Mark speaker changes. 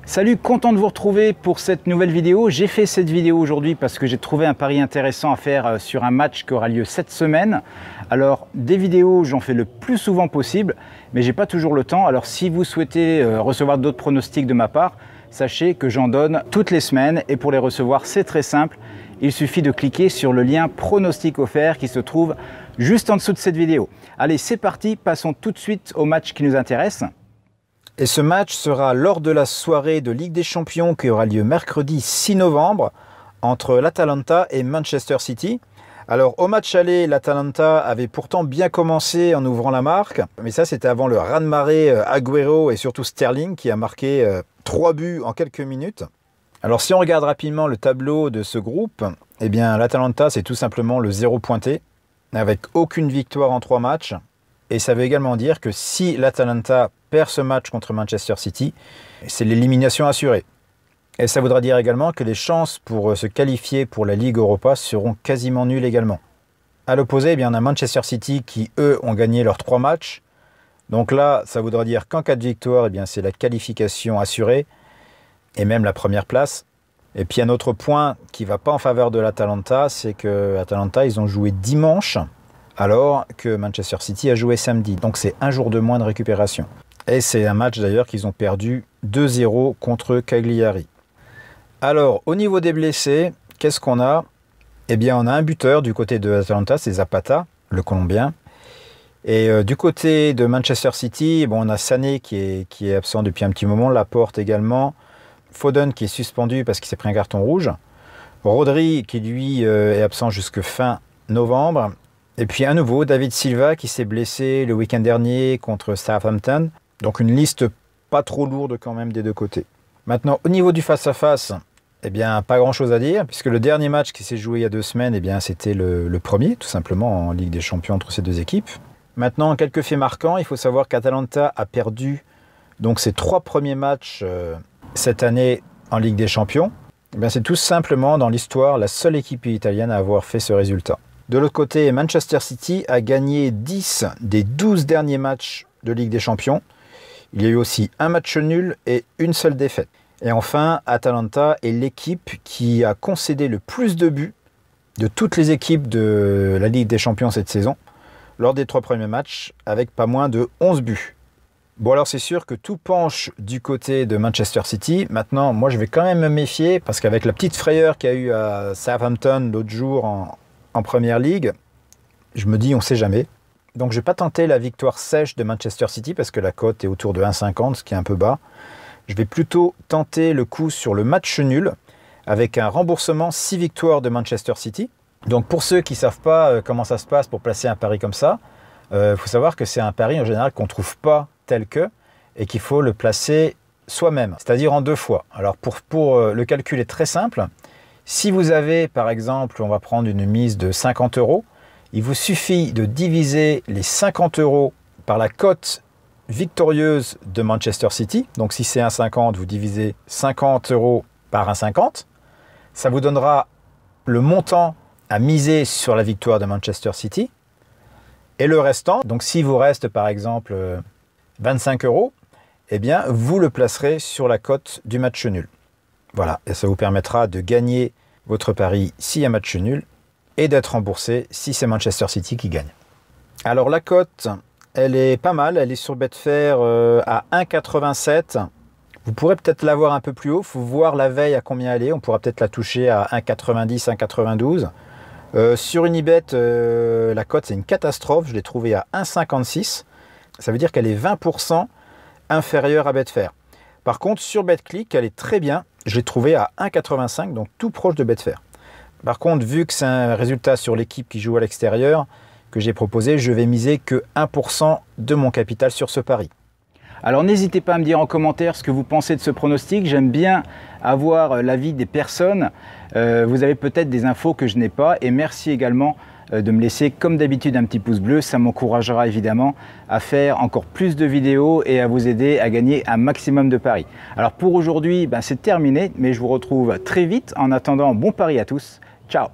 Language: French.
Speaker 1: Salut, content de vous retrouver pour cette nouvelle vidéo. J'ai fait cette vidéo aujourd'hui parce que j'ai trouvé un pari intéressant à faire sur un match qui aura lieu cette semaine. Alors, des vidéos, j'en fais le plus souvent possible, mais j'ai pas toujours le temps. Alors, si vous souhaitez recevoir d'autres pronostics de ma part, sachez que j'en donne toutes les semaines. Et pour les recevoir, c'est très simple. Il suffit de cliquer sur le lien pronostic offert qui se trouve juste en dessous de cette vidéo. Allez, c'est parti. Passons tout de suite au match qui nous intéresse. Et ce match sera lors de la soirée de Ligue des Champions qui aura lieu mercredi 6 novembre entre l'Atalanta et Manchester City. Alors au match aller, l'Atalanta avait pourtant bien commencé en ouvrant la marque, mais ça c'était avant le raz-de-marée Agüero et surtout Sterling qui a marqué 3 buts en quelques minutes. Alors si on regarde rapidement le tableau de ce groupe, eh bien l'Atalanta c'est tout simplement le 0 pointé, avec aucune victoire en 3 matchs. Et ça veut également dire que si l'Atalanta perd ce match contre Manchester City, c'est l'élimination assurée. Et ça voudra dire également que les chances pour se qualifier pour la Ligue Europa seront quasiment nulles également. À l'opposé, eh bien, on a Manchester City qui, eux, ont gagné leurs 3 matchs. Donc là, ça voudra dire qu'en cas de victoire, eh bien, c'est la qualification assurée et même la première place. Et puis un autre point qui ne va pas en faveur de l'Atalanta, c'est que l'Atalanta, ils ont joué dimanche, alors que Manchester City a joué samedi. Donc c'est un jour de moins de récupération. Et c'est un match d'ailleurs qu'ils ont perdu 2-0 contre Cagliari. Alors au niveau des blessés, qu'est-ce qu'on a? Eh bien on a un buteur du côté de l'Atalanta, c'est Zapata, le Colombien. Et du côté de Manchester City, bon, on a Sané qui est absent depuis un petit moment, Laporte également, Foden qui est suspendu parce qu'il s'est pris un carton rouge, Rodri qui lui est absent jusque fin novembre. Et puis à nouveau, David Silva qui s'est blessé le week-end dernier contre Southampton. Donc une liste pas trop lourde quand même des deux côtés. Maintenant, au niveau du face-à-face, eh bien pas grand-chose à dire, puisque le dernier match qui s'est joué il y a 2 semaines, eh bien c'était le premier, tout simplement, en Ligue des Champions entre ces deux équipes. Maintenant, quelques faits marquants. Il faut savoir qu'Atalanta a perdu donc ses 3 premiers matchs cette année en Ligue des Champions. Eh bien c'est tout simplement dans l'histoire la seule équipe italienne à avoir fait ce résultat. De l'autre côté, Manchester City a gagné 10 des 12 derniers matchs de Ligue des Champions. Il y a eu aussi un match nul et une seule défaite. Et enfin, Atalanta est l'équipe qui a concédé le plus de buts de toutes les équipes de la Ligue des Champions cette saison, lors des 3 premiers matchs, avec pas moins de 11 buts. Bon alors c'est sûr que tout penche du côté de Manchester City. Maintenant, moi je vais quand même me méfier, parce qu'avec la petite frayeur qu'il y a eu à Southampton l'autre jour en Première Ligue, je me dis on ne sait jamais. Donc je ne vais pas tenter la victoire sèche de Manchester City parce que la cote est autour de 1,50, ce qui est un peu bas. Je vais plutôt tenter le coup sur le match nul avec un remboursement 6 victoires de Manchester City. Donc pour ceux qui ne savent pas comment ça se passe pour placer un pari comme ça, il faut savoir que c'est un pari en général qu'on ne trouve pas tel que et qu'il faut le placer soi-même, c'est-à-dire en 2 fois. Alors pour le calcul est très simple. Si vous avez, par exemple, on va prendre une mise de 50 €, il vous suffit de diviser les 50 € par la cote victorieuse de Manchester City. Donc si c'est 1,50, vous divisez 50 € par 1,50. Ça vous donnera le montant à miser sur la victoire de Manchester City. Et le restant, donc s'il vous reste par exemple 25 €, eh bien vous le placerez sur la cote du match nul. Voilà, et ça vous permettra de gagner votre pari s'il y a match nul et d'être remboursé si c'est Manchester City qui gagne. Alors la cote, elle est pas mal, elle est sur Betfair à 1,87. Vous pourrez peut-être l'avoir un peu plus haut, il faut voir la veille à combien elle est, on pourra peut-être la toucher à 1,90, 1,92. Sur Unibet, la cote c'est une catastrophe, je l'ai trouvée à 1,56. Ça veut dire qu'elle est 20% inférieure à Betfair. Par contre, sur Betclic, elle est très bien. Je l'ai trouvé à 1,85, donc tout proche de Betfair. Par contre, vu que c'est un résultat sur l'équipe qui joue à l'extérieur que j'ai proposé, je vais miser que 1% de mon capital sur ce pari. Alors n'hésitez pas à me dire en commentaire ce que vous pensez de ce pronostic. J'aime bien avoir l'avis des personnes. Vous avez peut-être des infos que je n'ai pas. Et merci également de me laisser comme d'habitude un petit pouce bleu, ça m'encouragera évidemment à faire encore plus de vidéos et à vous aider à gagner un maximum de paris. Alors pour aujourd'hui, c'est terminé, mais je vous retrouve très vite. En attendant, bon pari à tous, ciao.